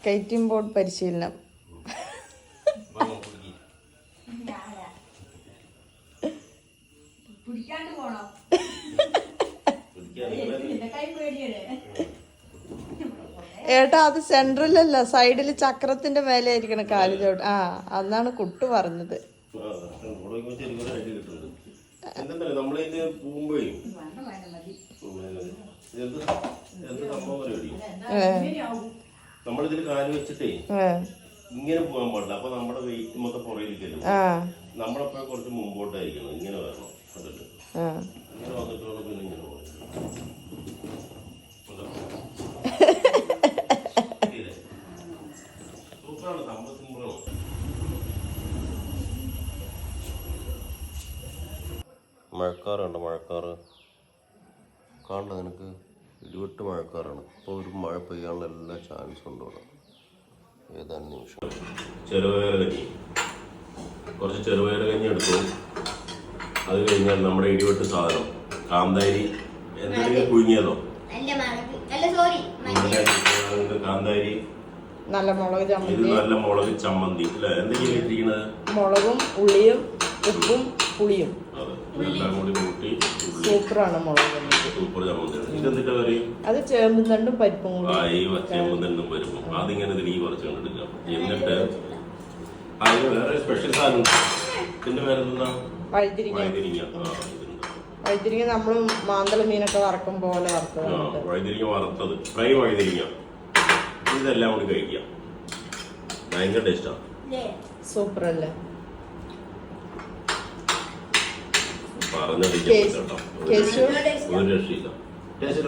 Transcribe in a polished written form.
Skating board പരിശീലനം. ഏട്ടാ അത് സെൻട്രലല്ല, സൈഡില് ചക്രത്തിന്റെ മേലെ ആയിരിക്കണം കാല് ചോട്ട്. ആ അന്നാണ് കുട്ടു പറഞ്ഞത്. നമ്മളിതിൽ കാല് വെച്ചിട്ടേ ഇങ്ങനെ പോകാൻ പാടില്ല. അപ്പൊ നമ്മുടെ വെയിറ്റ് മൊത്തം പുറകിലേക്കല്ലോ. നമ്മളപ്പോ കുറച്ച് മുമ്പോട്ടായിരിക്കണം. ഇങ്ങനെ വരണം. അതല്ലേ ഇങ്ങനെ വന്നിട്ടുള്ള പിന്നെ ഇങ്ങനെ പോകണം. സൂപ്പറാണ്, സംഭവം സിമ്പിളാണ്. മഴക്കാറുണ്ട്, മഴക്കാറ് കാണണ്ട നിനക്ക്? ഇടിവെട്ട് മഴക്കാറാണ്. ഇപ്പോൾ ഒരു മഴ പെയ്യാനുള്ള എല്ലാ ചാൻസും ഉണ്ട് ഇവിടെ. ഏതാനും നിമിഷം ചെറുപയർ കഞ്ഞി, കുറച്ച് ചെറുപയർ കഞ്ഞി എടുത്തു. അത് കഴിഞ്ഞാൽ നമ്മുടെ ഇടിവെട്ട് സാധനം കാന്താരി എന്തെങ്കിലും പുഴുങ്ങിയതോ, കാന്താരി, നല്ല മുളക് ചമ്മന്തി, ഇത് നല്ല മുളക് ചമ്മന്തി അല്ലെ? എന്തെങ്കിലും ഇട്ടിരിക്കുന്നത് മുളകും ഉള്ളിയും ഉപ്പും പുളിയും എല്ലാം കൂടി കൂട്ടി സൂപ്പറാണ് മുളക് ചമ്മന്തി. സൂപ്പർ ചമ്മന്തി. ഇതെന്തിട്ടാ കറി? അത് ചേമ്പും തണ്ടും പരിപ്പും കൂടി. ചേമ്പും തണ്ടും പരിപ്പും അതിങ്ങനെ തിരികെ പറിച്ചു കൊണ്ടെടുക്കാം. എന്നിട്ട് അതിന് വേറെ സ്പെഷ്യൽ സാധനം. ഇതിന്റെ പേരെന്താ? വഴുതിരിങ്ങ. വഴുതിരിങ്ങ നമ്മൾ മാന്തള മീനൊക്കെ വറക്കും പോലെ വറുത്തത്. വഴുതിരിങ്ങ വറുത്തത്, ഫ്രൈ വഴുതിരിങ്ങ. ഇതെല്ലാം കൂടി കഴിക്കാം. ഭയങ്കര ടേസ്റ്റാണ്. സൂപ്പർ അല്ലേ? പറഞ്ഞിരിക്കാം കേട്ടോ, ഒരു രക്ഷയില്ല. ടേസ്റ്റ്